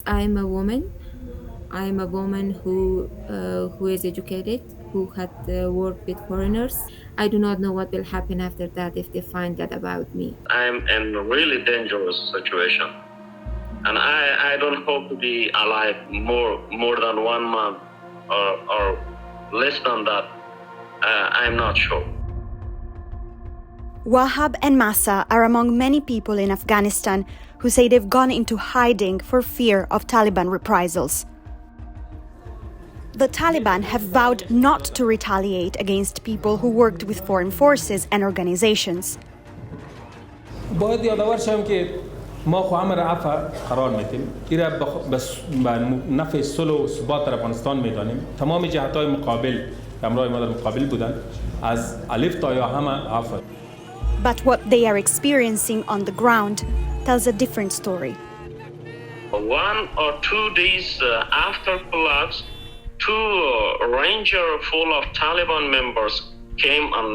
I'm a woman. I'm a woman who is educated, who had worked with foreigners. I do not know what will happen after that if they find that about me. I'm in a really dangerous situation, and I don't hope to be alive more than 1 month or less than that. I'm not sure. Wahab and Masa are among many people in Afghanistan who say they've gone into hiding for fear of Taliban reprisals. The Taliban have vowed not to retaliate against people who worked with foreign forces and organizations. باید یادآور شم که ما خو امر عفو قرار میدیم ایرا بس نفع صلح و ثبات در افغانستان میدانیم تمام جهت‌های مقابل همراه ما در مقابل بودن از الف تا یا همه عفو. But what they are experiencing on the ground tells a different story. 1 or 2 days after collapse, 2 ranger full of Taliban members came and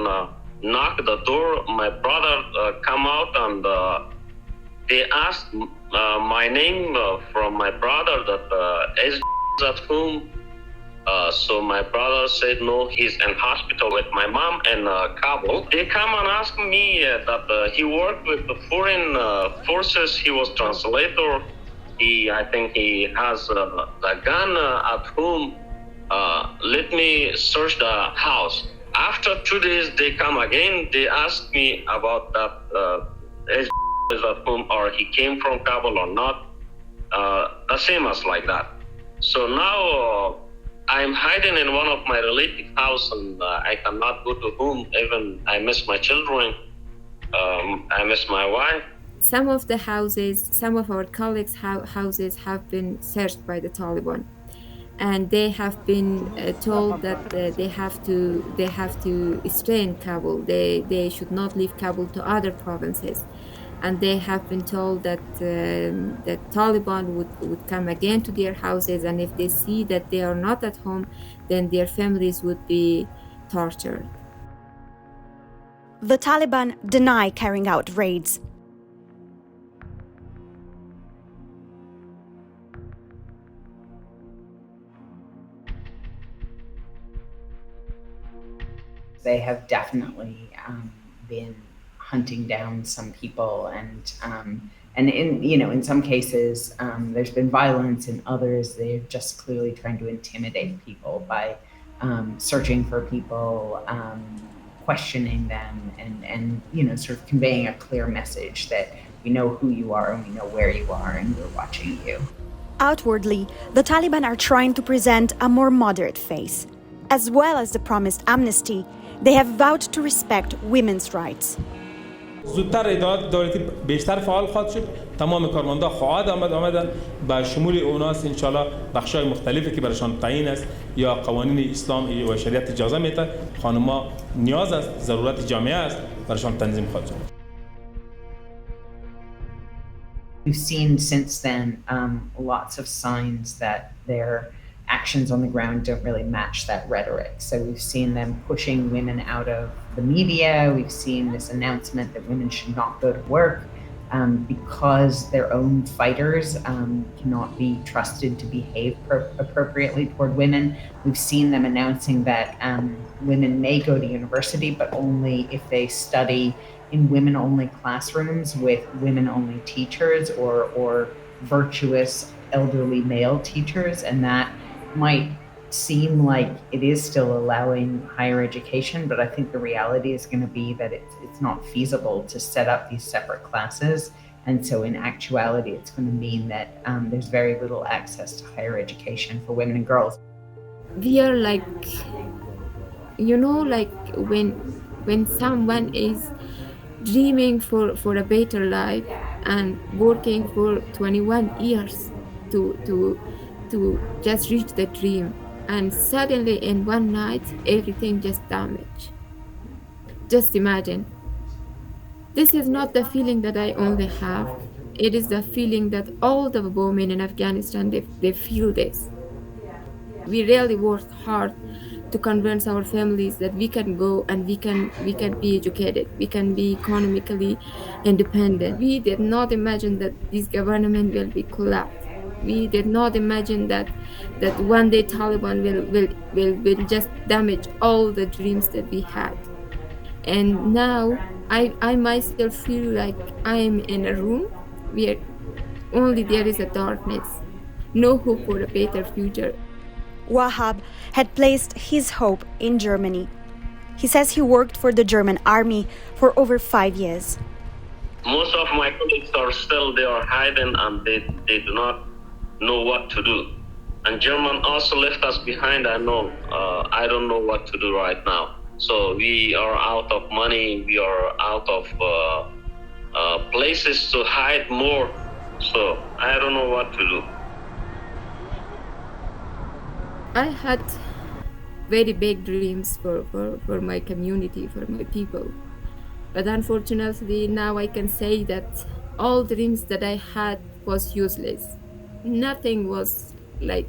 knocked the door. My brother come out and they asked my name from my brother that is at home. So my brother said no, he's in hospital with my mom in Kabul. They come and ask me that he worked with the foreign forces. He was translator. I think he has a gun at home. Let me search the house. After 2 days, they come again. They ask me about that is at home or he came from Kabul or not. The same as like that. So now I'm hiding in one of my relatives' house and I cannot go to home. Even I miss my children. I miss my wife. Some of the houses, some of our colleagues' houses have been searched by the Taliban. And they have been told that they have to stay in Kabul. They should not leave Kabul to other provinces. And they have been told that the Taliban would come again to their houses, and if they see that they are not at home, then their families would be tortured. The Taliban deny carrying out raids. They have definitely been hunting down some people, and in some cases there's been violence. In others, they're just clearly trying to intimidate people by searching for people, questioning them, and sort of conveying a clear message that we know who you are and we know where you are and we're watching you. Outwardly, the Taliban are trying to present a more moderate face. As well as the promised amnesty, they have vowed to respect women's rights. زودتر ادارات بیشتر فعال خواهد شد. تمام کارمندا خواهد آمدن با شمول اوناس ان شاء الله بخشای مختلفی که برایشان تعیین است یا قوانین اسلام و شریعت اجازه میده خانم‌ها نیاز است ضرورت جامعه است برایشان تنظیم خواهد شد. We've seen since then lots of signs that their actions on the ground don't really match that rhetoric. So we've seen them pushing women out of the media. We've seen this announcement that women should not go to work because their own fighters cannot be trusted to behave appropriately toward women. We've seen them announcing that women may go to university, but only if they study in women-only classrooms with women-only teachers or virtuous elderly male teachers, and that might seem like it is still allowing higher education, but I think the reality is going to be that it's not feasible to set up these separate classes. And so in actuality, it's going to mean that there's very little access to higher education for women and girls. We are like, like when someone is dreaming for a better life and working for 21 years to just reach the dream, and suddenly in one night everything just damaged. Just imagine. This is not the feeling that I only have. It is the feeling that all the women in Afghanistan, they feel this. We really worked hard to convince our families that we can go and we can be educated, we can be economically independent. We did not imagine that this government will be collapsed. We did not imagine that one day Taliban will just damage all the dreams that we had. And now I myself feel like I am in a room where only there is a darkness, no hope for a better future. Wahab had placed his hope in Germany. He says he worked for the German army for over 5 years. Most of my colleagues are still there hiding, and they do not know what to do. And German also left us behind. I know. I don't know what to do right now. So we are out of money. We are out of places to hide more. So I don't know what to do. I had very big dreams for my community, for my people. But unfortunately, now I can say that all dreams that I had was useless. Nothing was like,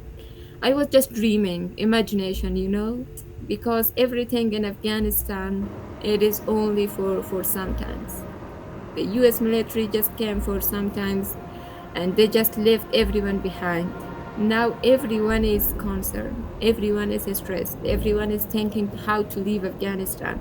I was just dreaming, imagination, because everything in Afghanistan, it is only for sometimes. The US military just came for sometimes, and they just left everyone behind. Now everyone is concerned, everyone is stressed, everyone is thinking how to leave Afghanistan.